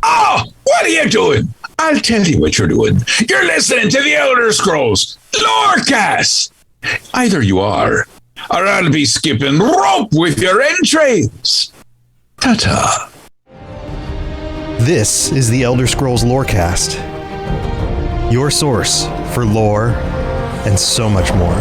Oh, what are you doing? I'll tell you what you're doing. You're listening to the Elder Scrolls Lorecast. Either you are, or I'll be skipping rope with your entrails. Ta-ta. This is the Elder Scrolls Lorecast, your source for lore and so much more.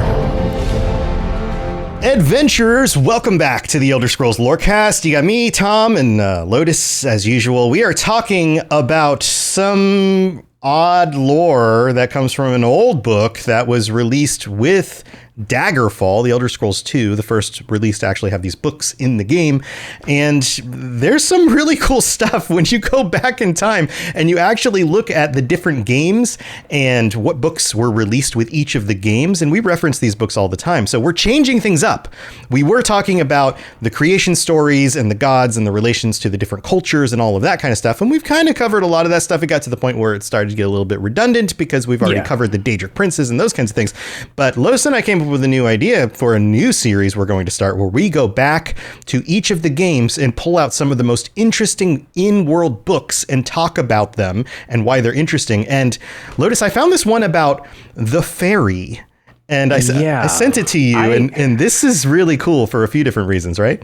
Adventurers, welcome back to the Elder Scrolls Lorecast. You got me, Tom, and Lotus, as usual. We are talking about some odd lore that comes from an old book that was released with Daggerfall, the Elder Scrolls II, the first release to actually have these books in the game. And there's some really cool stuff when you go back in time and you actually look at the different games and what books were released with each of the games. And we reference these books all the time. So we're changing things up. We were talking about the creation stories and the gods and the relations to the different cultures and all of that kind of stuff. And we've kind of covered a lot of that stuff. It got to the point where it started to get a little bit redundant because we've already covered the Daedric princes and those kinds of things. But Lotus and I came up with a new idea for a new series we're going to start where we go back to each of the games and pull out some of the most interesting in-world books and talk about them and why they're interesting. And Lotus, I found this one about the Faerie. And I sent it to you, and this is really cool for a few different reasons, right?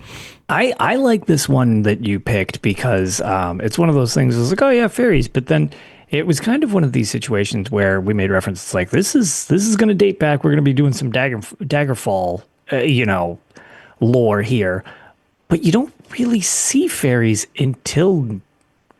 I like this one that you picked because it's one of those things. It's like, oh yeah, fairies, but then it was kind of one of these situations where we made references like this is going to date back. We're going to be doing some Daggerfall, lore here, but you don't really see fairies until,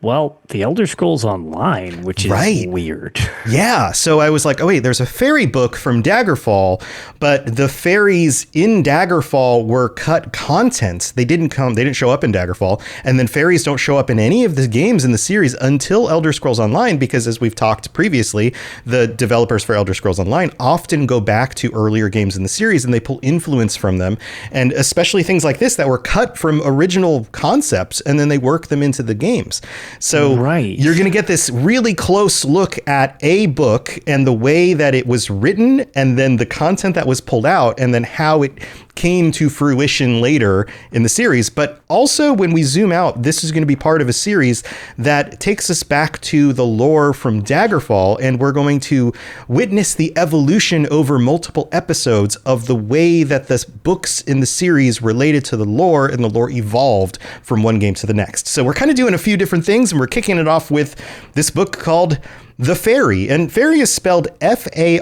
well, the Elder Scrolls Online, which is weird. Yeah. So I was like, oh, wait, there's a fairy book from Daggerfall, but the fairies in Daggerfall were cut content. They didn't show up in Daggerfall. And then fairies don't show up in any of the games in the series until Elder Scrolls Online, because as we've talked previously, the developers for Elder Scrolls Online often go back to earlier games in the series and they pull influence from them. And especially things like this that were cut from original concepts and then they work them into the games. So you're going to get this really close look at a book and the way that it was written and then the content that was pulled out and then how it came to fruition later in the series. But also when we zoom out, this is going to be part of a series that takes us back to the lore from Daggerfall, and we're going to witness the evolution over multiple episodes of the way that the books in the series related to the lore and the lore evolved from one game to the next. So we're kind of doing a few different things, and we're kicking it off with this book called The Faerie. And Faerie is spelled Faerie,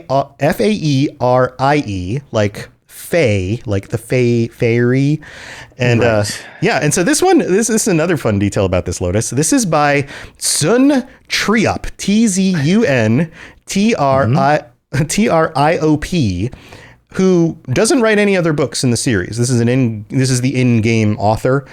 like Fae, like the Faerie. And and so this is another fun detail about this, Lotus. This is by Sun Triop, Tzuntriop, who doesn't write any other books in the series. This is the in-game author.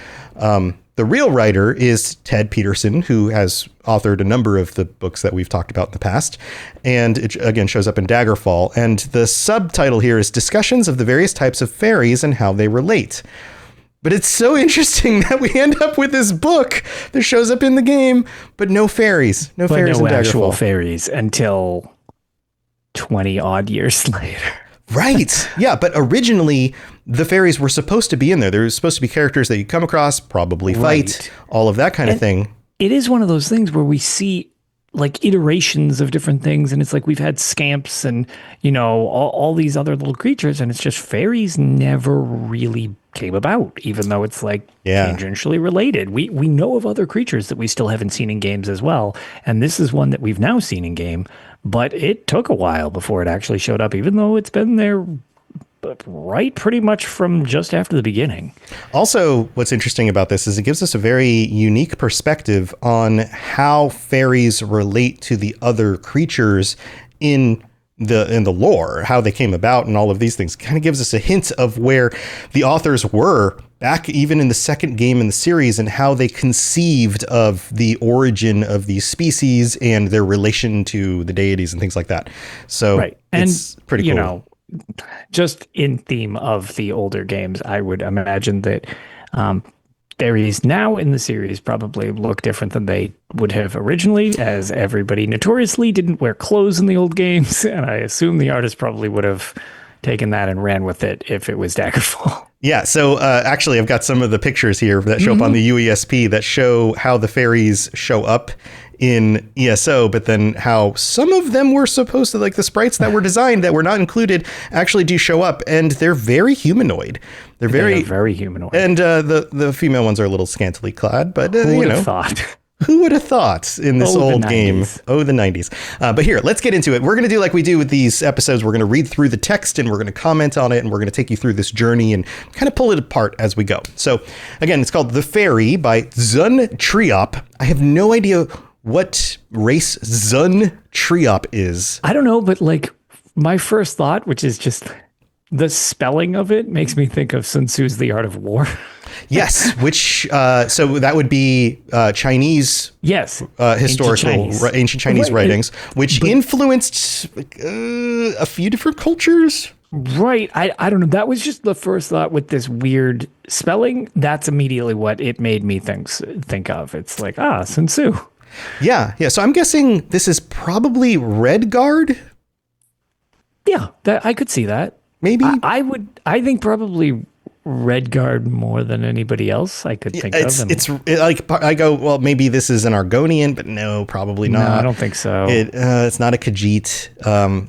The real writer is Ted Peterson, who has authored a number of the books that we've talked about in the past. And it, again, shows up in Daggerfall. And the subtitle here is Discussions of the Various Types of Fairies and How They Relate. But it's so interesting that we end up with this book that shows up in the game, but no fairies. No fairies in Daggerfall. Actual fairies until 20 odd years later. Right. Yeah. But originally, the fairies were supposed to be in there. There were supposed to be characters that you come across, probably fight, all of that kind of thing. It is one of those things where we see like iterations of different things. And it's like we've had scamps and, all these other little creatures. And it's just fairies never really came about, even though it's like tangentially related. We know of other creatures that we still haven't seen in games as well. And this is one that we've now seen in game. But it took a while before it actually showed up, even though it's been there pretty much from just after the beginning. Also, what's interesting about this is it gives us a very unique perspective on how fairies relate to the other creatures in the lore, how they came about and all of these things. Kind of gives us a hint of where the authors were back even in the second game in the series and how they conceived of the origin of these species and their relation to the deities and things like that. So it's pretty cool. Just in theme of the older games, I would imagine that fairies now in the series probably look different than they would have originally, as everybody notoriously didn't wear clothes in the old games. And I assume the artist probably would have taken that and ran with it if it was Daggerfall. Yeah, so actually, I've got some of the pictures here that show up on the UESP that show how the fairies show up in ESO, but then how some of them were supposed to, like the sprites that were designed that were not included, actually do show up, and they're very humanoid. They're very humanoid. And the female ones are a little scantily clad, but Who would have thought? Who would have thought in this old game? Oh, the 90s. But here, let's get into it. We're going to do like we do with these episodes. We're going to read through the text and we're going to comment on it and we're going to take you through this journey and kind of pull it apart as we go. So again, it's called The Fairy by Zun Triop. I have no idea what race Zun Triop is. I don't know, but like my first thought, which is just the spelling of it, makes me think of Sun Tzu's The Art of War. Yes, which so that would be Chinese, historical ancient Chinese writings, which influenced a few different cultures. Right. I don't know. That was just the first thought with this weird spelling. That's immediately what it made me think of. It's like, Sun Tzu. Yeah. So I'm guessing this is probably Redguard. Yeah, I could see that. Maybe I think probably Redguard more than anybody else I could think of. It's like I go, well, maybe this is an Argonian, but no, probably not. No, I don't think so. It's not a Khajiit.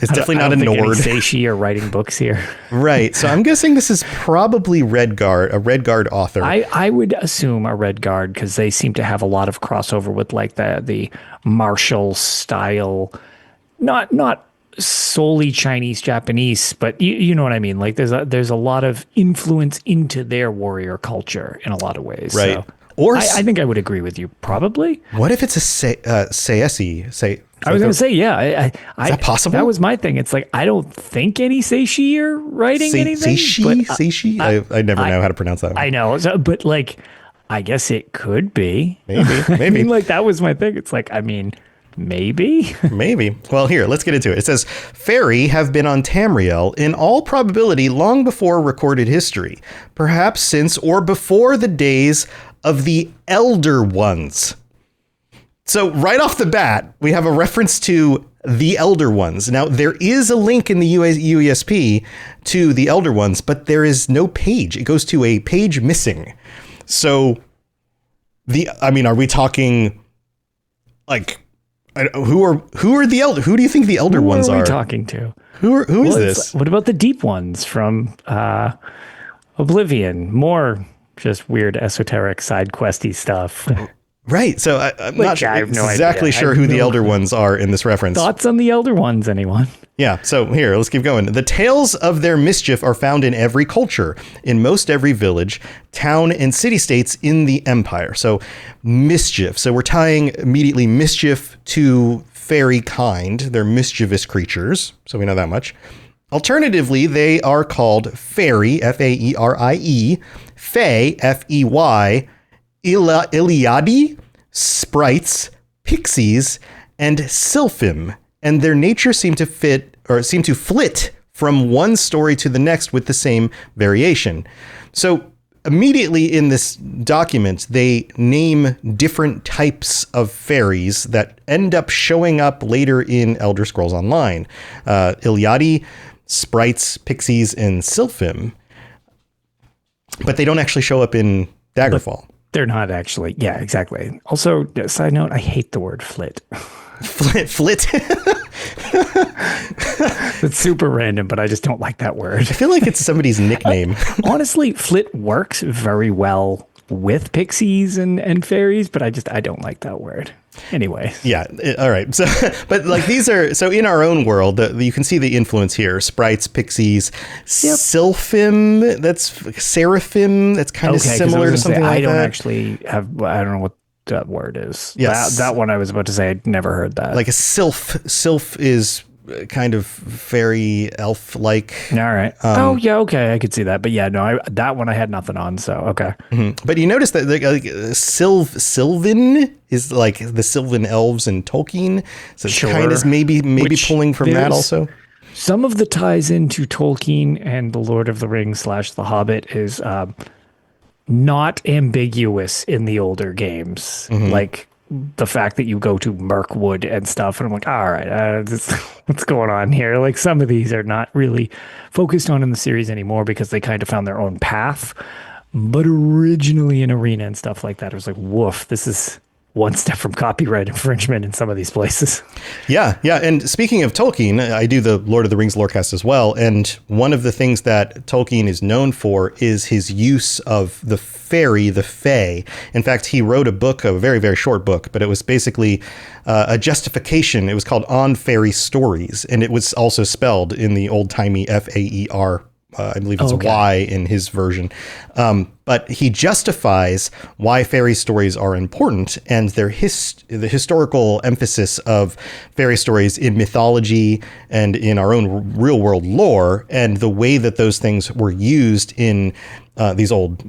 It's definitely not a Nord. Seishi are writing books here. Right. So I'm guessing this is probably Redguard, a Redguard author. I would assume a Redguard because they seem to have a lot of crossover with like the martial style, not solely Chinese, Japanese, but you know what I mean? Like there's a lot of influence into their warrior culture in a lot of ways. Right. So or I think I would agree with you. Probably. What if it's a Seisi? I was going to say, yeah. Is that possible? That was my thing. It's like, I don't think any Seishi are writing anything. Seishi? I never know how to pronounce that one. I know. But like, I guess it could be. Maybe. I mean, like, that was my thing. It's like, I mean, maybe. Well, here, let's get into it. It says, Faerie have been on Tamriel in all probability long before recorded history, perhaps since or before the days of the Elder Ones. So right off the bat, we have a reference to the Elder Ones. Now, there is a link in the UESP to the Elder Ones, but there is no page. It goes to a page missing. So, are we talking like... Who are the elder? Who do you think the elder ones are? Who are we talking to? Who is this? What about the deep ones from Oblivion? More just weird esoteric side questy stuff. Right. So I'm not exactly sure who the elder ones are in this reference. Thoughts on the elder ones, anyone? Yeah. So here, let's keep going. The tales of their mischief are found in every culture, in most every village, town, and city-states in the empire. So mischief. So we're tying immediately mischief to fairy kind. They're mischievous creatures. So we know that much. Alternatively, they are called fairy, F-A-E-R-I-E, Fae, F-E-Y, Iliadi, sprites, pixies, and sylphim, and their nature seem to flit from one story to the next with the same variation. So immediately in this document, they name different types of fairies that end up showing up later in Elder Scrolls Online. Iliadi, sprites, pixies, and sylphim, but they don't actually show up in Daggerfall. They're not actually. Yeah, exactly. Also, side note, I hate the word flit. Flit? It's super random, but I just don't like that word. I feel like it's somebody's nickname. Honestly, flit works very well with pixies and fairies, but I don't like that word. Anyway. Yeah. All right. So, but like these are, so in our own world, you can see the influence here. Sprites, pixies, sylphim, that's seraphim. That's kind of similar to something like that. I don't know what that word is. Yes. That one I was about to say, I'd never heard that. Like a sylph. Sylph is kind of fairy elf-like. All right. Okay. I could see that. But yeah, no, that one I had nothing on. So, okay. Mm-hmm. But you notice that Sylvan is like the Sylvan elves in Tolkien. So it's kind of maybe pulling from that also. Some of the ties into Tolkien and the Lord of the Rings / The Hobbit is not ambiguous in the older games. Mm-hmm. Like the fact that you go to Mirkwood and stuff, and I'm like, all right, what's going on here? Like some of these are not really focused on in the series anymore because they kind of found their own path. But originally in Arena and stuff like that, it was like, woof, this is one step from copyright infringement in some of these places. Yeah, yeah. And speaking of Tolkien, I do the Lord of the Rings lorecast as well. And one of the things that Tolkien is known for is his use of the fairy, the Fae. In fact, he wrote a book, a very, very short book, but it was basically a justification. It was called On Fairy Stories. And it was also spelled in the old timey Faer. I believe it's a Y in his version. But he justifies why fairy stories are important and the historical emphasis of fairy stories in mythology and in our own real world lore, and the way that those things were used in these old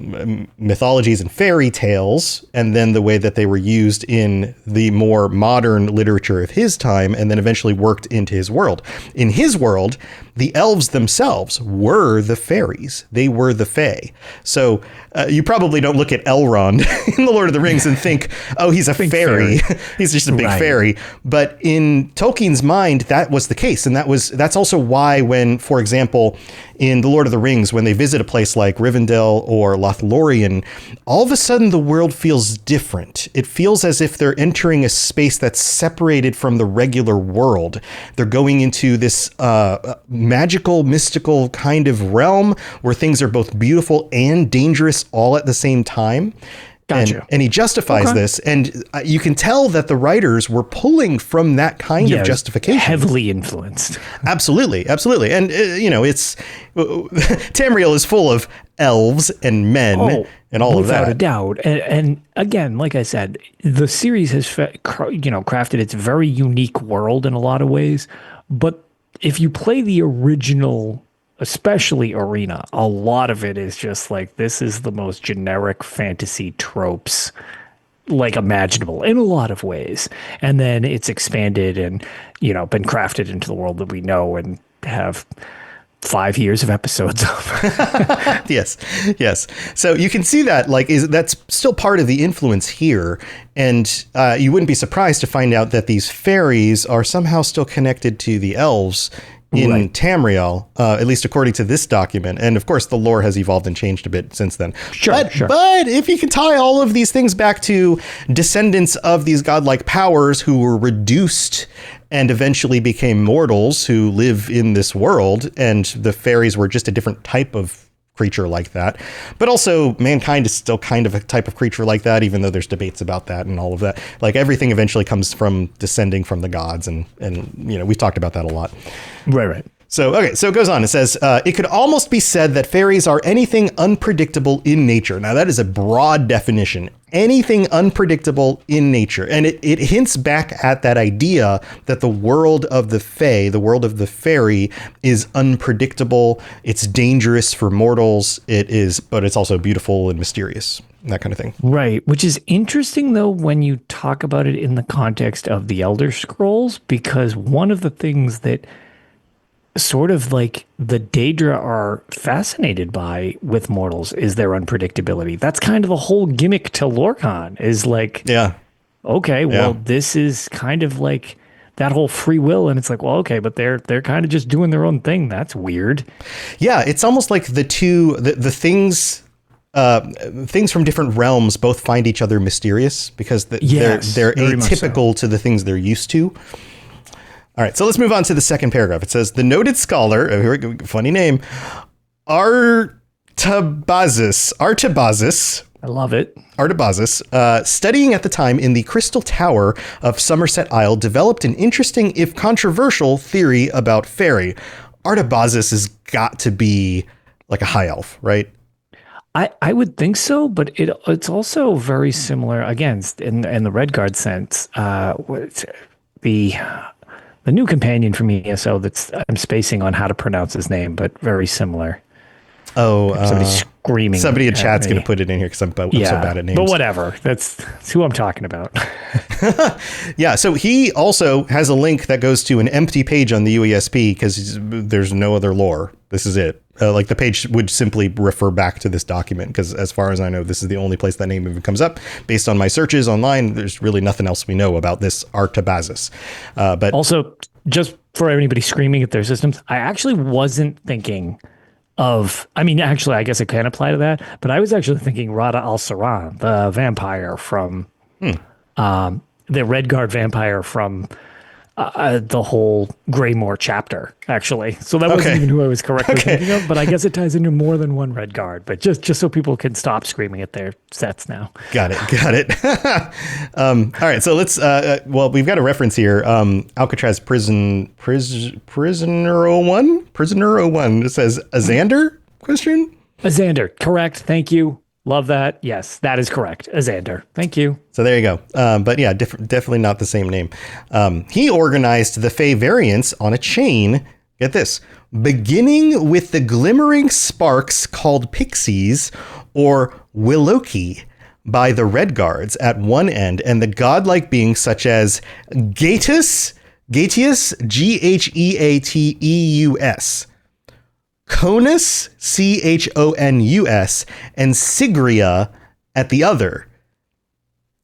mythologies and fairy tales, and then the way that they were used in the more modern literature of his time, and then eventually worked into his world. In his world, the elves themselves were the fairies. They were the Fae. So you probably don't look at Elrond in The Lord of the Rings and think, oh, he's a fairy. He's just a big fairy. But in Tolkien's mind, that was the case. And that's also why when, for example, in The Lord of the Rings, when they visit a place like Rivendell or Lothlorien, all of a sudden the world feels different. It feels as if they're entering a space that's separated from the regular world. They're going into this magical, mystical kind of realm where things are both beautiful and dangerous all at the same time. Gotcha. And he justifies this, and you can tell that the writers were pulling from that kind of justification. Heavily influenced. Absolutely, absolutely. And, it's Tamriel is full of elves and men and all of that. Without a doubt. And again, like I said, the series has crafted its very unique world in a lot of ways. But if you play the original, especially Arena, a lot of it is just like, this is the most generic fantasy tropes like imaginable in a lot of ways. And then it's expanded and, been crafted into the world that we know and have 5 years of episodes of. Yes. So you can see that, that's still part of the influence here. And you wouldn't be surprised to find out that these fairies are somehow still connected to the elves in Tamriel, at least according to this document. And of course, the lore has evolved and changed a bit since then. Sure. But if you can tie all of these things back to descendants of these godlike powers who were reduced and eventually became mortals who live in this world, and the fairies were just a different type of creature like that. But also mankind is still kind of a type of creature like that, even though there's debates about that and all of that. Like everything eventually comes from descending from the gods. And we've talked about that a lot. Right. So it goes on. It says, it could almost be said that fairies are anything unpredictable in nature. Now, that is a broad definition. Anything unpredictable in nature. And it hints back at that idea that the world of the Fae, the world of the fairy, is unpredictable. It's dangerous for mortals. But it's also beautiful and mysterious. That kind of thing. Right. Which is interesting, though, when you talk about it in the context of the Elder Scrolls, because one of the things that sort of like the Daedra are fascinated by with mortals is their unpredictability. That's kind of the whole gimmick to Lorcan, is like, this is kind of like that whole free will. And it's like, well, okay, but they're kind of just doing their own thing. That's weird. Yeah. It's almost like the things from different realms both find each other mysterious because they're atypical to the things they're used to. All right, so let's move on to the second paragraph. It says, the noted scholar, funny name, Artabazus, I love it. Artabazus, studying at the time in the Crystal Tower of Somerset Isle, developed an interesting, if controversial, theory about fairy. Artabazus has got to be like a high elf, right? I would think so, but it's also very similar, again, in the Redguard sense. The new companion from ESO I'm spacing on how to pronounce his name, but very similar. Oh, Somebody screaming. somebody in at chat's me. going to put it in here because I'm so bad at names. But whatever. That's who I'm talking about. Yeah, so he also has a link that goes to an empty page on the UESP because there's no other lore. This is it. Like the page would simply refer back to this document because as far as I know, this is the only place that name even comes up. Based on my searches online, there's really nothing else we know about this Artabazus. But also, just for anybody screaming at their systems, I actually wasn't thinking of, I mean, actually, I guess it can apply to that, but I was actually thinking Rada al-Saran, the vampire from, the Red Guard vampire from the whole Greymoor chapter, actually. So that wasn't even who I was correctly thinking of, but I guess it ties into more than one Red Guard, but just so people can stop screaming at their sets now. Got it. All right, so let's, well, we've got a reference here. Alcatraz Prisoner 01? Prisoner 01. It says, Azander? Question? Azander, correct. Thank you. Love that. Yes, that is correct. Azander. Thank you. So there you go. But yeah, definitely not the same name. He organized the Fae variants on a chain. Get this. Beginning with the glimmering sparks called pixies or Willoki by the Red Guards at one end and the godlike beings such as Gatius, Geheatus, Conus, Chonus, and Sigria at the other.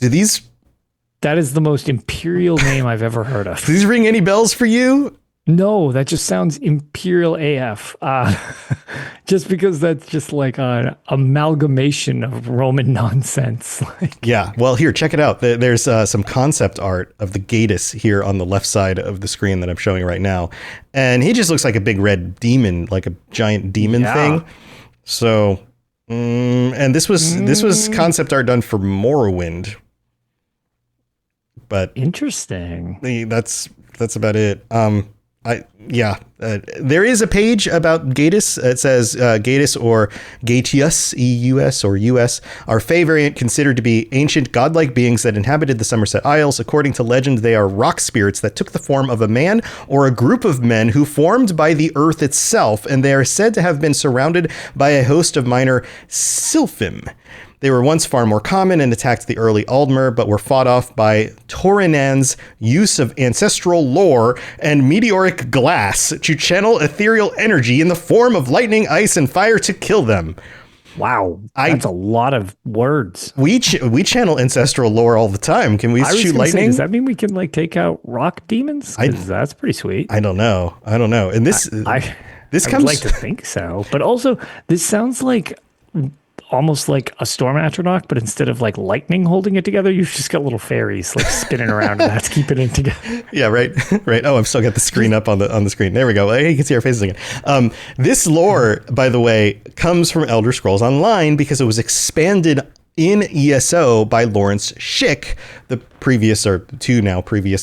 That is the most imperial name I've ever heard of. Do these ring any bells for you? No, that just sounds imperial AF. Just because that's just like an amalgamation of Roman nonsense. Yeah. Well, here, check it out. There's some concept art of the Gatus here on the left side of the screen that I'm showing right now. And he just looks like a big red demon, like a giant demon thing. So, and this was concept art done for Morrowind. But interesting. That's about it. There is a page about Gatus. It says Gatus or Gatius, E-U-S or U-S, are Fae variant considered to be ancient godlike beings that inhabited the Somerset Isles. According to legend, they are rock spirits that took the form of a man or a group of men who formed by the earth itself, and they are said to have been surrounded by a host of minor Sylphim. They were once far more common and attacked the early Aldmer, but were fought off by Torinan's use of ancestral lore and meteoric glass to channel ethereal energy in the form of lightning, ice, and fire to kill them. Wow, that's a lot of words. We channel ancestral lore all the time. Can we shoot lightning? Does that mean we can take out rock demons? That's pretty sweet. I don't know. And this I would like to think so, but also this sounds like almost like a storm atronach, but instead of lightning holding it together, you've just got little fairies spinning around and that's keeping it together. Yeah, right. Oh, I've still got the screen up on the screen. There we go. You can see our faces again. This lore, by the way, comes from Elder Scrolls Online because it was expanded in ESO by Lawrence Schick, the previous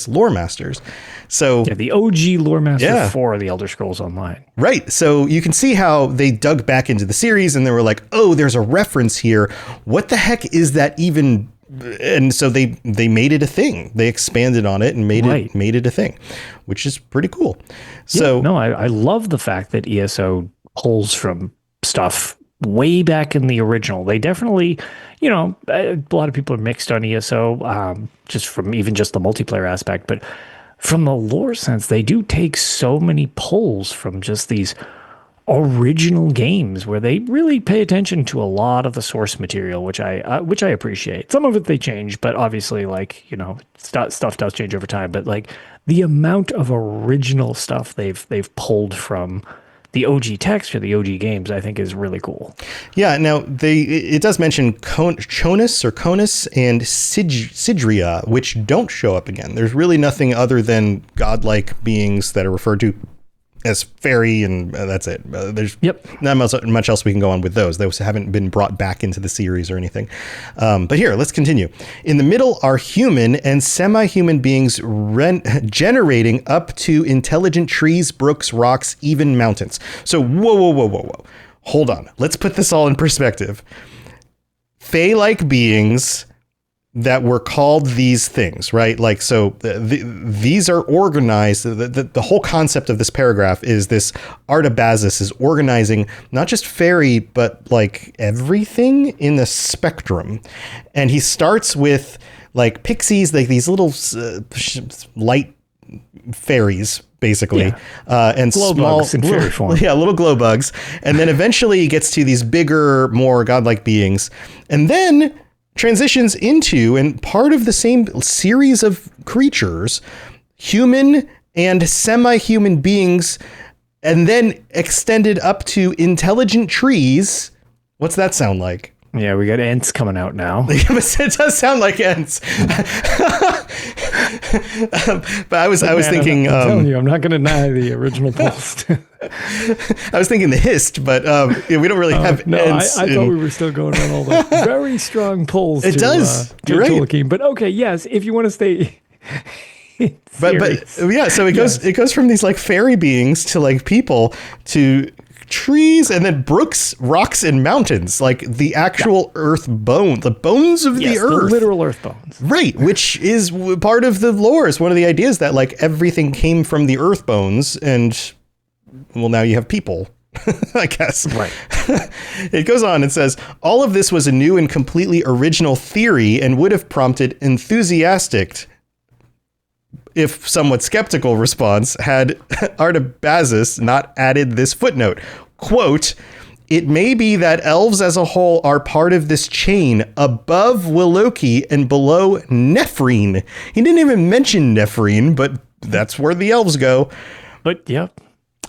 lore masters. So the OG lore master for the Elder Scrolls Online. Right. So you can see how they dug back into the series and they were like, oh, there's a reference here. What the heck is that even? And so they made it a thing. They expanded on it and made it a thing, which is pretty cool. So I love the fact that ESO pulls from stuff way back in the original. They definitely, a lot of people are mixed on ESO, just from even just the multiplayer aspect, but from the lore sense, they do take so many pulls from just these original games where they really pay attention to a lot of the source material, which I appreciate. Some of it they change, but obviously, stuff does change over time. But the amount of original stuff they've pulled from the OG text or the OG games, I think, is really cool. Yeah. Now it does mention Chonus and Sidria, which don't show up again. There's really nothing other than godlike beings that are referred to as fairy, and that's it. There's not much else we can go on with those. Those haven't been brought back into the series or anything. But here, let's continue. In the middle are human and semi-human beings generating up to intelligent trees, brooks, rocks, even mountains. So whoa. Hold on. Let's put this all in perspective. Fae-like beings that were called these things, right? Like, so these are organized. The whole concept of this paragraph is this Artabazus is organizing not just fairy, but like everything in the spectrum. And he starts with like pixies, like these little light fairies, basically, and glow small bugs in fairy form. Yeah, little glow bugs. And then eventually he gets to these bigger, more godlike beings. And then transitions into, and part of the same series of creatures, human and semi-human beings, and then extended up to intelligent trees. What's that sound like? Yeah, we got Ents coming out now. It does sound like Ents. But I was thinking. I'm telling you, I'm not going to deny the original post. I was thinking the Hist, but we don't really have Ents. I thought we were still going on all the very strong pulls. It does. You're right. Tolkien. But okay, yes, if you want to stay. but yeah, so it goes from these like fairy beings to like people to trees, and then brooks, rocks, and mountains, like the actual earth bone, the bones of the earth, the literal earth bones, right? Which is part of the lore. Is one of the ideas that like everything came from the earth bones, and well, now you have people. I guess. Right. It goes on and says, all of this was a new and completely original theory and would have prompted enthusiastic, if somewhat skeptical, response had Artabazus not added this footnote. Quote, it may be that elves as a whole are part of this chain above Willoki and below Nephrine. He didn't even mention Nephrine, but that's where the elves go. But yeah.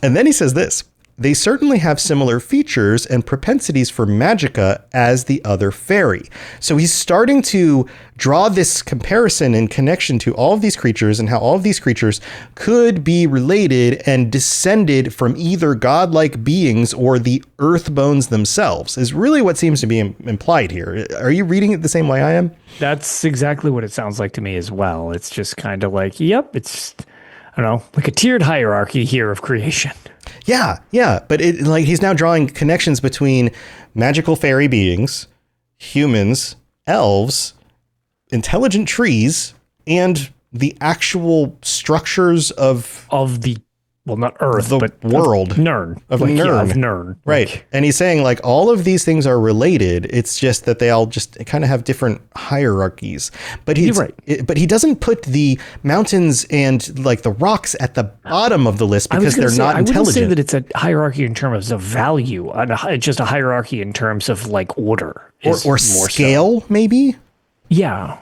And then he says this. They certainly have similar features and propensities for magicka as the other fairy. So he's starting to draw this comparison and connection to all of these creatures and how all of these creatures could be related and descended from either godlike beings or the earth bones themselves, is really what seems to be implied here. Are you reading it the same way I am? That's exactly what it sounds like to me as well. It's just kind of like, yep, it's, I don't know, like a tiered hierarchy here of creation. Yeah. But it like he's now drawing connections between magical fairy beings, humans, elves, intelligent trees, and the actual structures of the, well, not Earth, but world. Nirn. Of like, Nirn. Yeah, of Nirn. Right. Like, and he's saying like all of these things are related. It's just that they all just kind of have different hierarchies. But he's You're right. But he doesn't put the mountains and like the rocks at the bottom of the list because they're not intelligent. I wouldn't say that it's a hierarchy in terms of value, just a hierarchy in terms of like order. Or scale, so. Maybe? Yeah.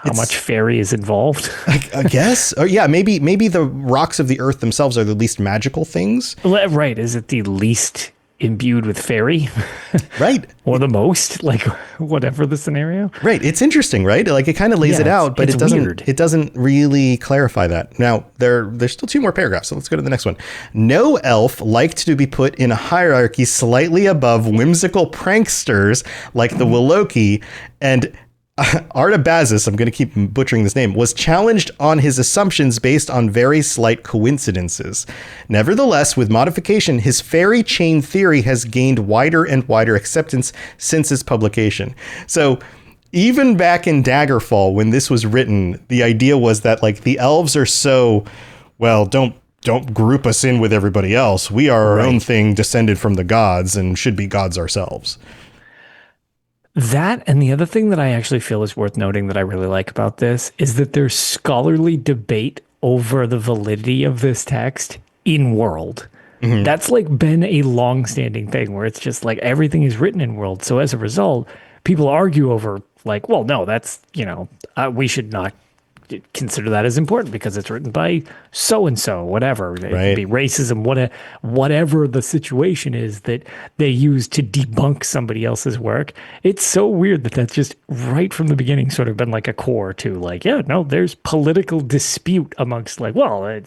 How much fairy is involved? I guess. Or yeah, maybe the rocks of the earth themselves are the least magical things. Right. Is it the least imbued with fairy? Right. Or the most, like whatever the scenario. Right. It's interesting, right? Like it kind of lays it out, but it doesn't really clarify that. Now, there's still two more paragraphs, so let's go to the next one. No elf liked to be put in a hierarchy slightly above whimsical pranksters like the Willoki, and Artabazus, I'm going to keep butchering this name, was challenged on his assumptions based on very slight coincidences. Nevertheless, with modification, his fairy chain theory has gained wider and wider acceptance since its publication. So even back in Daggerfall, when this was written, the idea was that like the elves are so, well, don't group us in with everybody else. We are our own thing, descended from the gods, and should be gods ourselves. That, and the other thing that I actually feel is worth noting that I really like about this is that there's scholarly debate over the validity of this text in world. Mm-hmm. That's like been a long-standing thing where it's just like everything is written in world. So as a result, people argue over like, well, no, that's, we should not consider that as important because it's written by so-and-so, whatever. It could be racism, whatever the situation is that they use to debunk somebody else's work. It's so weird that that's just right from the beginning sort of been like a core to like, yeah, no, there's political dispute amongst like, well,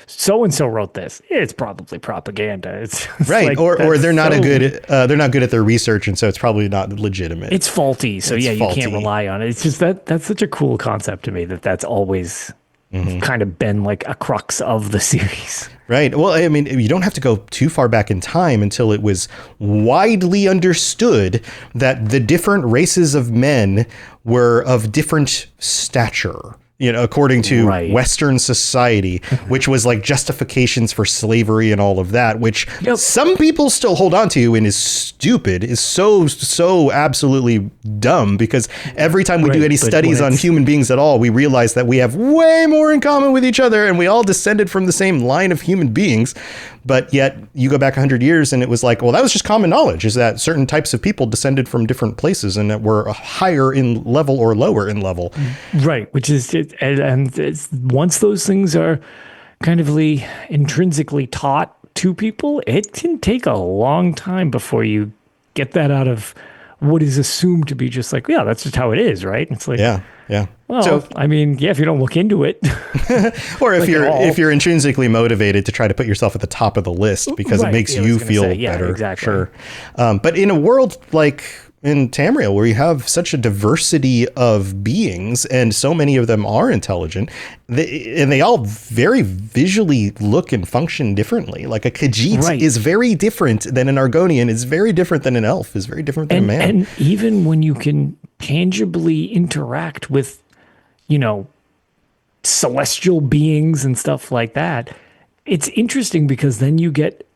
so-and-so wrote this. It's probably propaganda. It's right. Like, or they're not they're not good at their research. And so it's probably not legitimate. It's faulty. So you can't rely on it. It's just that's such a cool concept to me that's always kind of been like a crux of the series. Right. Well, I mean, you don't have to go too far back in time until it was widely understood that the different races of men were of different stature. According to Western society, which was like justifications for slavery and all of that, which some people still hold on to and is stupid, is so absolutely dumb, because every time we do any studies on human beings at all, we realize that we have way more in common with each other and we all descended from the same line of human beings. But yet you go back 100 years and it was like, well, that was just common knowledge, is that certain types of people descended from different places and that were higher in level or lower in level. Right. Which is, and once those things are kind of intrinsically taught to people, it can take a long time before you get that out of what is assumed to be just like, yeah, that's just how it is. Right. It's like, yeah. Well, so, I mean, if you don't look into it, or if you're intrinsically motivated to try to put yourself at the top of the list because it makes you feel better. Exactly. Sure. But in a world like in Tamriel, where you have such a diversity of beings and so many of them are intelligent, and they all very visually look and function differently. Like a Khajiit is very different than an Argonian, is very different than an elf, is very different than a man. And even when you can tangibly interact with, celestial beings and stuff like that, it's interesting because then you get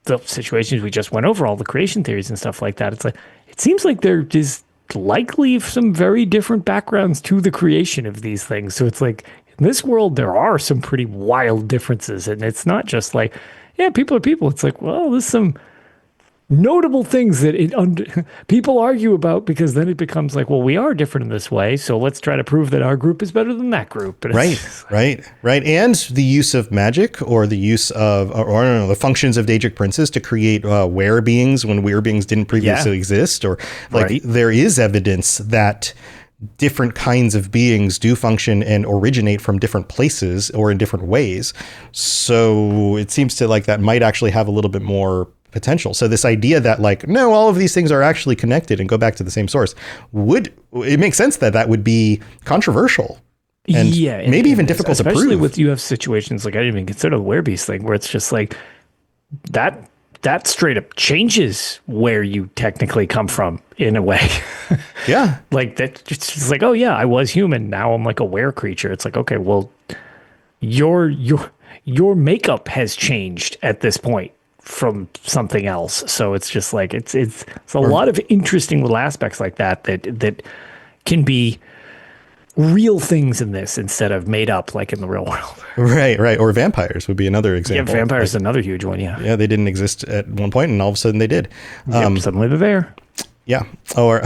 the situations we just went over, all the creation theories and stuff like that. It's like, it seems like there is likely some very different backgrounds to the creation of these things. So it's like, in this world, there are some pretty wild differences. And it's not just like, yeah, people are people. It's like, well, there's some notable things that people argue about, because then it becomes like, well, we are different in this way, so let's try to prove that our group is better than that group. Right. And the use of magic, or the use of, or I don't know, the functions of Daedric princes to create were beings when were beings didn't previously exist, or like there is evidence that different kinds of beings do function and originate from different places or in different ways. So it seems to like that might actually have a little bit more potential. So this idea that like, no, all of these things are actually connected and go back to the same source, it makes sense that would be controversial. And maybe even difficult to prove. Especially with, you have situations like, I didn't even consider the werebeast thing, where it's just like that straight up changes where you technically come from in a way. Yeah. Like that, it's just like, oh yeah, I was human, now I'm like a were creature. It's like, okay, well, your makeup has changed at this point from something else. So it's just like, it's a lot of interesting little aspects like that can be real things in this instead of made up like in the real world. Right. Or vampires would be another example. Yeah, vampires is another huge one. Yeah, they didn't exist at one point and all of a sudden they did. Suddenly they're there. Yeah. Or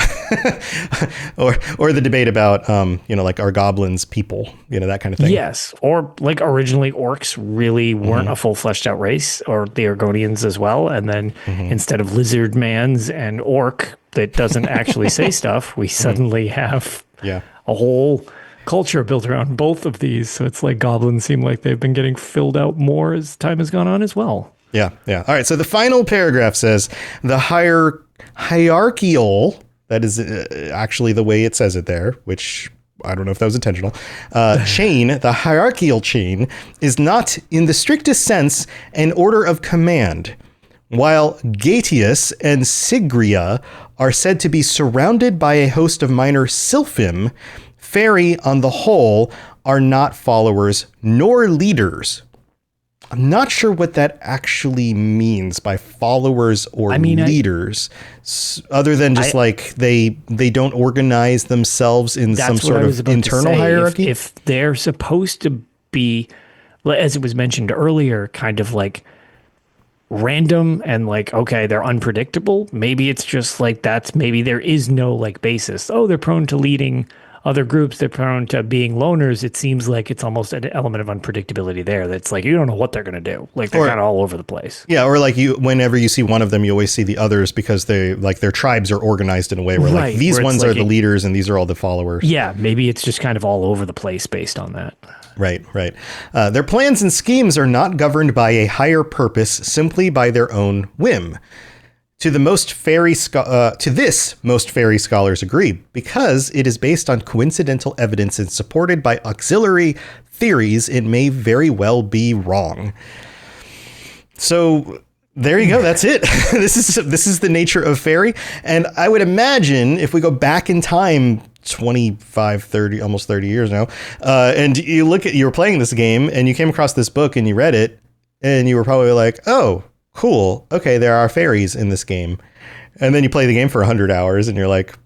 the debate about, like, are goblins people, that kind of thing. Yes. Or like originally orcs really weren't a full fleshed out race, or the Argonians as well. And then instead of lizard mans and orc that doesn't actually say stuff, we suddenly have a whole culture built around both of these. So it's like goblins seem like they've been getting filled out more as time has gone on as well. Yeah. All right. So the final paragraph says the hierarchical, that is actually the way it says it there, which I don't know if that was intentional, chain, the hierarchical chain, is not in the strictest sense an order of command. While Gaetius and Sigria are said to be surrounded by a host of minor Sylphim, Faerie, on the whole, are not followers nor leaders. I'm not sure what that actually means by followers or leaders, other than just like they don't organize themselves in some sort of internal hierarchy. If they're supposed to be, as it was mentioned earlier, kind of like random and like, okay, they're unpredictable. Maybe it's just like maybe there is no like basis. Oh, they're prone to leading other groups, they're prone to being loners. It seems like it's almost an element of unpredictability there. That's like, you don't know what they're going to do. Like they're kind of all over the place. Yeah. Or like whenever you see one of them, you always see the others because they like their tribes are organized in a way where like these ones are the leaders and these are all the followers. Yeah. Maybe it's just kind of all over the place based on that. Right. Their plans and schemes are not governed by a higher purpose, simply by their own whim. To this, most fairy scholars agree, because it is based on coincidental evidence and supported by auxiliary theories. It may very well be wrong. So there you go. That's it. This is the nature of fairy. And I would imagine if we go back in time 25, 30, almost 30 years now, and you were playing this game and you came across this book and you read it and you were probably like, oh, cool. Okay, there are fairies in this game. And then you play the game for 100 hours and you're like,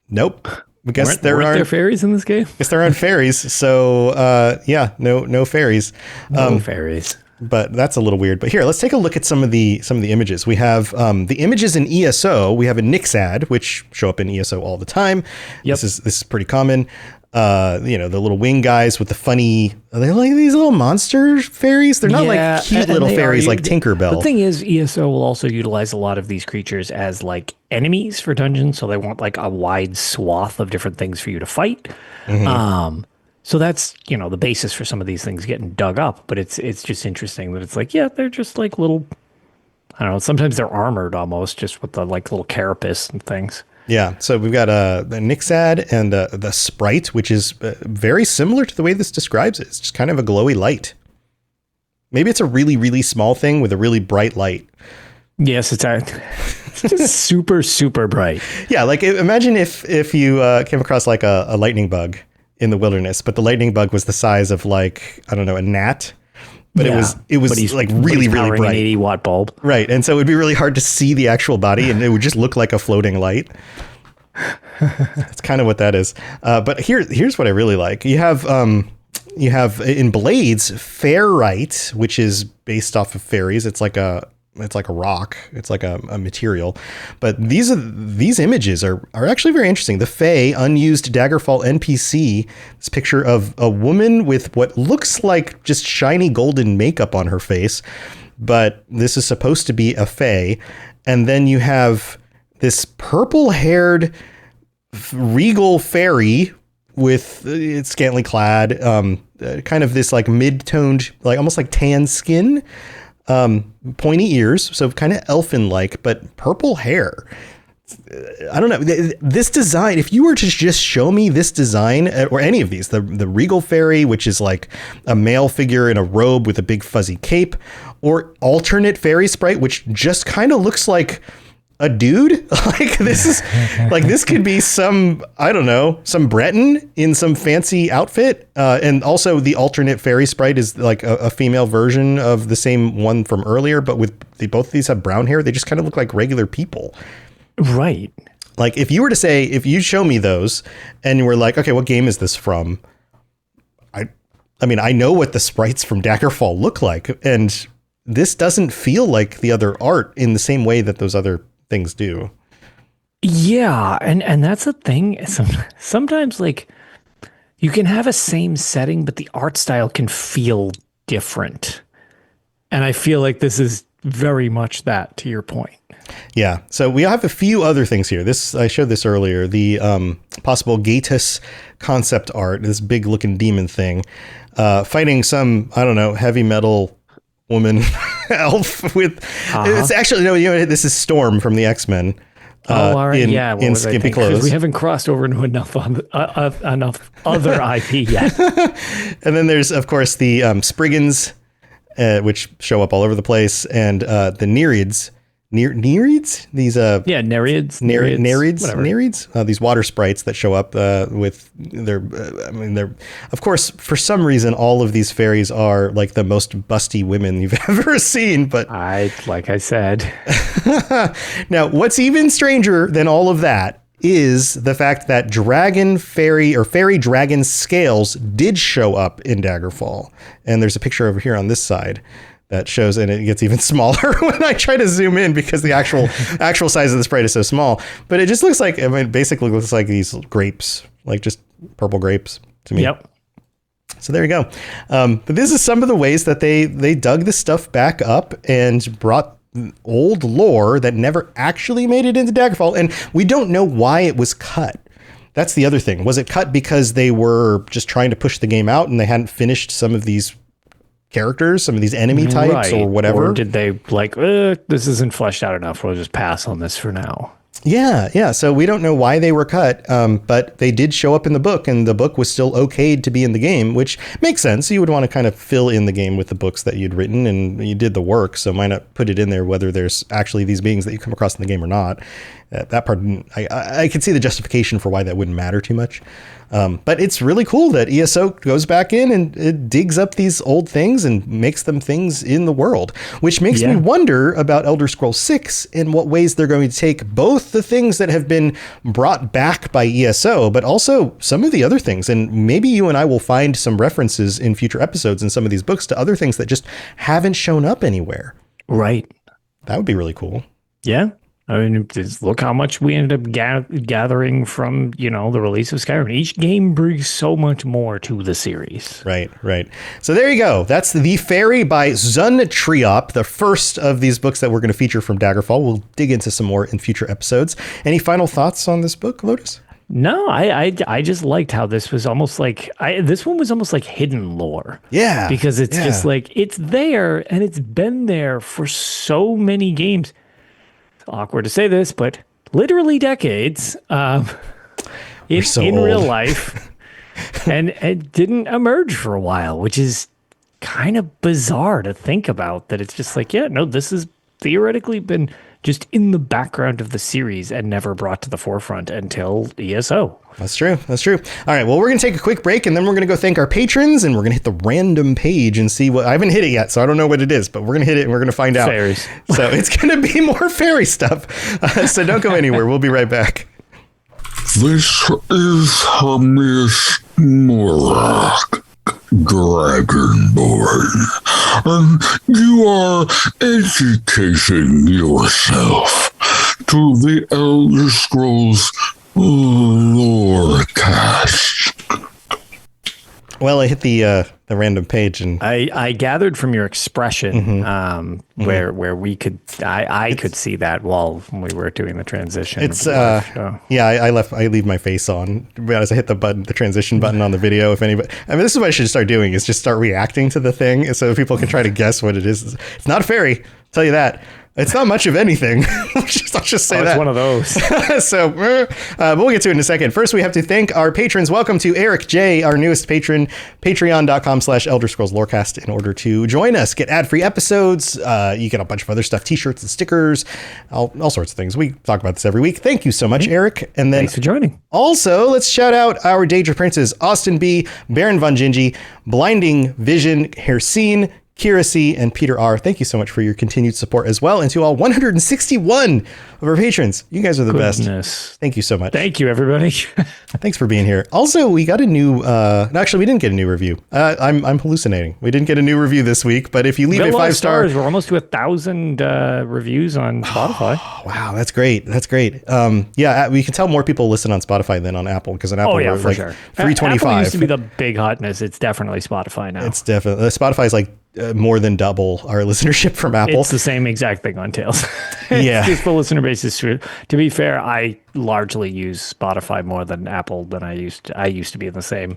nope. I guess weren't there fairies in this game? Guess there aren't fairies. So no fairies. No fairies. But that's a little weird. But here, let's take a look at some of the images. We have the images in ESO. We have a Nixad, which show up in ESO all the time. Yep. This is pretty common. The little wing guys with the funny, are they like these little monster fairies? They're not like cute little fairies like Tinkerbell. The thing is, ESO will also utilize a lot of these creatures as like enemies for dungeons. So they want like a wide swath of different things for you to fight. Mm-hmm. So that's, the basis for some of these things getting dug up. But it's just interesting that it's like, they're just like little, I don't know, sometimes they're armored almost just with the like little carapace and things. Yeah, so we've got the Nixad and the Sprite, which is very similar to the way this describes it. It's just kind of a glowy light. Maybe it's a really, really small thing with a really bright light. Yes, it's just super, super bright. Yeah, like imagine if you came across like a lightning bug in the wilderness, but the lightning bug was the size of like, I don't know, a gnat. But it was like really, really bright. An 80-watt bulb. Right. And so it would be really hard to see the actual body and it would just look like a floating light. That's kind of what that is. But here's what I really like. You have in Blades, Fairite, which is based off of fairies. It's like a rock. It's like a material. But these images are actually very interesting. The Fae, unused Daggerfall NPC, this picture of a woman with what looks like just shiny golden makeup on her face. But this is supposed to be a Fae. And then you have this purple-haired regal fairy with scantily clad, kind of this like mid-toned, like almost like tan skin. Pointy ears, so kind of elfin-like, but purple hair. I don't know. This design, if you were to just show me this design, or any of these, the Regal Fairy, which is like a male figure in a robe with a big fuzzy cape, or alternate fairy sprite, which just kind of looks like a dude. Like this could be some Breton in some fancy outfit. And also the alternate fairy sprite is like a female version of the same one from earlier, but both of these have brown hair. They just kind of look like regular people. Right. Like if you show me those and you were like, okay, what game is this from? I mean, I know what the sprites from Daggerfall look like, and this doesn't feel like the other art in the same way that those other things do. Yeah, and that's a thing. Sometimes like you can have a same setting, but the art style can feel different. And I feel like this is very much that, to your point. Yeah. So we have a few other things here. I showed this earlier. The possible Gatus concept art, this big looking demon thing, fighting some, I don't know, heavy metal woman elf with it's actually this is Storm from the X-Men. All right. In skimpy clothes. We haven't crossed over into enough other IP yet. And then there's of course the Spriggans, which show up all over the place, and the Nereids. Nereids? These Nereids. Nereids. These water sprites that show up with they're of course, for some reason all of these fairies are like the most busty women you've ever seen, but like I said. Now, what's even stranger than all of that is the fact that dragon fairy or fairy dragon scales did show up in Daggerfall. And there's a picture over here on this side that shows, and it gets even smaller when I try to zoom in because the actual size of the sprite is so small. But it just looks like, basically looks like these grapes, like just purple grapes to me. Yep. So there you go. But this is some of the ways that they dug this stuff back up and brought old lore that never actually made it into Daggerfall. And we don't know why it was cut. That's the other thing. Was it cut because they were just trying to push the game out and they hadn't finished some of these characters, some of these enemy types or whatever. Or did they like, this isn't fleshed out enough, we'll just pass on this for now? Yeah. So we don't know why they were cut, but they did show up in the book, and the book was still okayed to be in the game, which makes sense. You would want to kind of fill in the game with the books that you'd written, and you did the work, so why not put it in there whether there's actually these beings that you come across in the game or not. That part, I could see the justification for why that wouldn't matter too much. But it's really cool that ESO goes back in and it digs up these old things and makes them things in the world, which makes me wonder about Elder Scrolls 6 and what ways they're going to take both the things that have been brought back by ESO, but also some of the other things. And maybe you and I will find some references in future episodes in some of these books to other things that just haven't shown up anywhere. Right. That would be really cool. Yeah. I mean, just look how much we ended up gathering from, the release of Skyrim. Each game brings so much more to the series. Right. So there you go. That's The Faerie by Zun Triop, the first of these books that we're going to feature from Daggerfall. We'll dig into some more in future episodes. Any final thoughts on this book, Lotus? No, I just liked how this was almost like, this one was almost like hidden lore. Yeah. Because it's just like, it's there and it's been there for so many games. Awkward to say this, but literally decades in real life, and it didn't emerge for a while, which is kind of bizarre to think about. That it's just like, this has theoretically been just in the background of the series and never brought to the forefront until ESO. That's true. All right, well, we're going to take a quick break, and then we're going to go thank our patrons, and we're going to hit the random page and see what... I haven't hit it yet, so I don't know what it is, but we're going to hit it, and we're going to find out. Faeries. So it's going to be more fairy stuff. So don't go anywhere. We'll be right back. This is Hamis Morak, Dragonborn, and you are educating yourself to the Elder Scrolls Lorecast. Well, I hit the random page, and I gathered from your expression where we could I could see that while we were doing the transition. It's I leave my face on as I hit the transition button on the video. If anybody, this is what I should start doing, is just start reacting to the thing so people can try to guess what it is. It's not a fairy, I'll tell you that. It's not much of anything. I'll just say that. It's one of those. So we'll get to it in a second. First, we have to thank our patrons. Welcome to Eric J., our newest patron, patreon.com/Elder Scrolls Lorecast. In order to join us, get ad-free episodes. You get a bunch of other stuff, t-shirts and stickers, all sorts of things. We talk about this every week. Thank you so much, Eric. And then thanks for joining. Also, let's shout out our Daedra Princes, Austin B., Baron Von Gingy, Blinding Vision, Hersine, Kira C, and Peter R. Thank you so much for your continued support as well. And to all 161 of our patrons, you guys are the best. Thank you so much. Thank you, everybody. Thanks for being here. Also, we got a new, actually, we didn't get a new review. I'm hallucinating. We didn't get a new review this week, but if you leave a 5-star... We're almost to 1,000 reviews on Spotify. Oh, wow, that's great. That's great. We can tell more people listen on Spotify than on Apple, because on Apple, we're like sure. 325. Apple used to be the big hotness. It's definitely Spotify now. It's definitely... Spotify is like more than double our listenership from Apple. It's the same exact thing on Tails. Yeah. Just the listener base is true. To be fair, I largely use Spotify more than Apple than I used to. I used to be in the same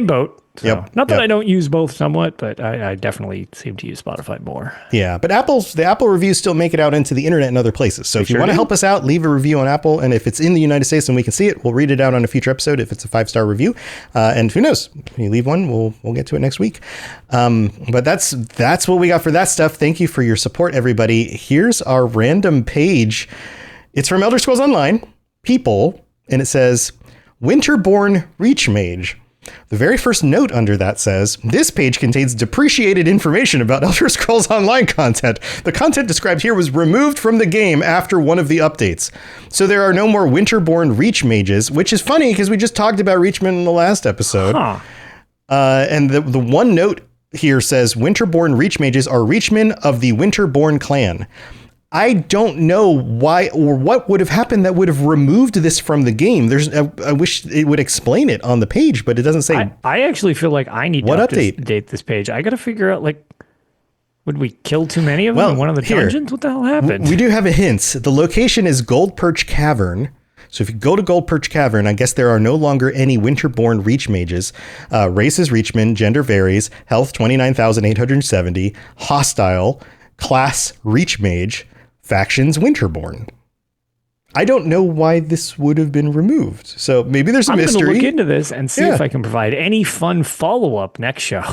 boat. So, not that I don't use both somewhat, but I definitely seem to use Spotify more. Yeah, but the Apple reviews still make it out into the internet and other places. So if you want to help us out, leave a review on Apple. And if it's in the United States and we can see it, we'll read it out on a future episode if it's a 5-star review. And who knows? If you leave one, we'll get to it next week. But that's what we got for that stuff. Thank you for your support, everybody. Here's our random page. It's from Elder Scrolls Online, People, and it says, Winterborn Reach Mage. The very first note under that says, this page contains depreciated information about Elder Scrolls Online content. The content described here was removed from the game after one of the updates. So there are no more Winterborn Reach Mages, which is funny because we just talked about Reachmen in the last episode. And the one note here says, Winterborn Reach Mages are Reachmen of the Winterborn clan. I don't know why or what would have happened that would have removed this from the game. I wish it would explain it on the page, but it doesn't say. I actually feel like I need to update this page. I got to figure out, would we kill too many of them in one of the dungeons? What the hell happened? We do have a hint. The location is Gold Perch Cavern. So if you go to Gold Perch Cavern, I guess there are no longer any Winterborn Reach Mages. Race is Reachman, gender varies, health 29,870, hostile, class Reach Mage, factions Winterborn. I don't know why this would have been removed. So maybe there's a mystery. I'm going to look into this and see if I can provide any fun follow-up next show.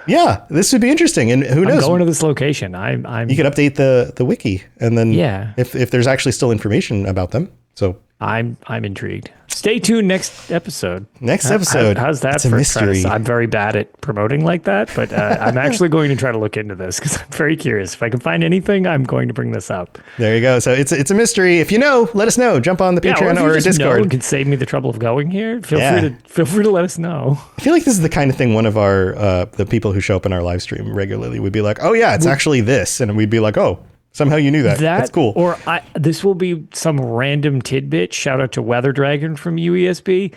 Yeah, this would be interesting. And who knows? I'm going to this location. You could update the wiki, and then if there's actually still information about them. So I'm intrigued. Stay tuned next episode. How's that it's a mystery? I'm very bad at promoting like that, but I'm actually going to try to look into this because I'm very curious. If I can find anything, I'm going to bring this up. There you go. So it's a mystery. If you know, let us know. Jump on the Patreon or Discord. And could save me the trouble of going here. Feel free to let us know. I feel like this is the kind of thing one of our the people who show up in our live stream regularly would be like, oh yeah, it's actually this, and we'd be like, oh. Somehow you knew that. That's cool. Or this will be some random tidbit. Shout out to Weather Dragon from UESB.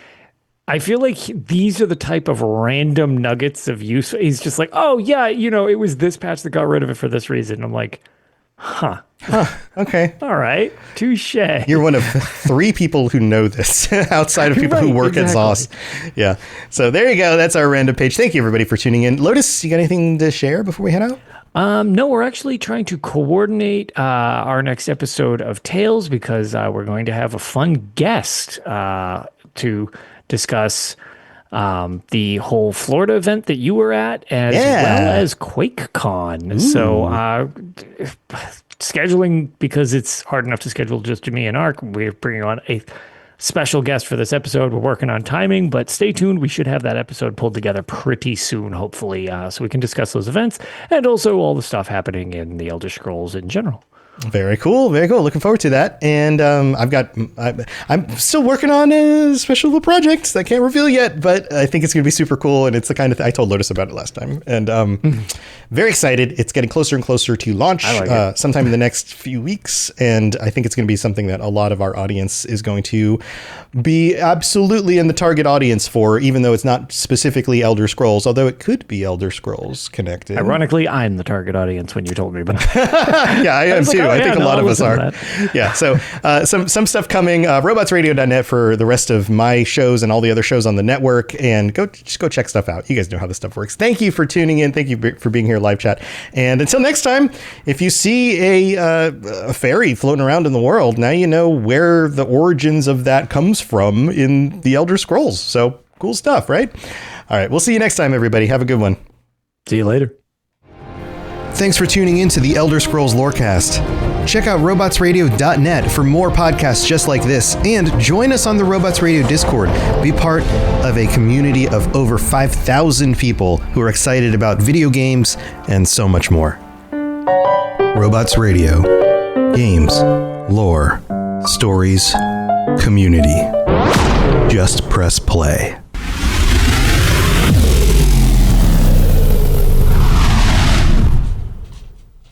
I feel like these are the type of random nuggets of use. He's just like, oh, yeah, it was this patch that got rid of it for this reason. I'm like, huh. Okay. All right. Touche. You're one of 3 people who know this outside of people who work at ZOS. Yeah. So there you go. That's our random page. Thank you, everybody, for tuning in. Lotus, you got anything to share before we head out? No, we're actually trying to coordinate our next episode of Tales because we're going to have a fun guest to discuss the whole Florida event that you were at, as well as QuakeCon. Ooh. So scheduling, because it's hard enough to schedule just me and Ark, we're bringing on a special guest for this episode. We're working on timing, but stay tuned. We should have that episode pulled together pretty soon, hopefully, so we can discuss those events and also all the stuff happening in the Elder Scrolls in general. Very cool. Very cool. Looking forward to that. And I'm still working on a special little project that I can't reveal yet, but I think it's going to be super cool. And it's the kind of I told Lotus about it last time. And very excited. It's getting closer and closer to launch sometime in the next few weeks. And I think it's going to be something that a lot of our audience is going to be absolutely in the target audience for, even though it's not specifically Elder Scrolls, although it could be Elder Scrolls connected. Ironically, I'm the target audience when you told me about it. Yeah, I am too. I think a lot of us are. Yeah. So some stuff coming. Robotsradio.net for the rest of my shows and all the other shows on the network, and just go check stuff out. You guys know how this stuff works. Thank you for tuning in. Thank you for being here live chat. And until next time, if you see a fairy floating around in the world, now you know where the origins of that comes from in the Elder Scrolls. So cool stuff, right? All right. We'll see you next time, everybody. Have a good one. See you later. Thanks for tuning in to the Elder Scrolls Lorecast. Check out robotsradio.net for more podcasts just like this, and join us on the Robots Radio Discord. Be part of a community of over 5,000 people who are excited about video games and so much more. Robots Radio. Games, lore, stories, community. Just press play.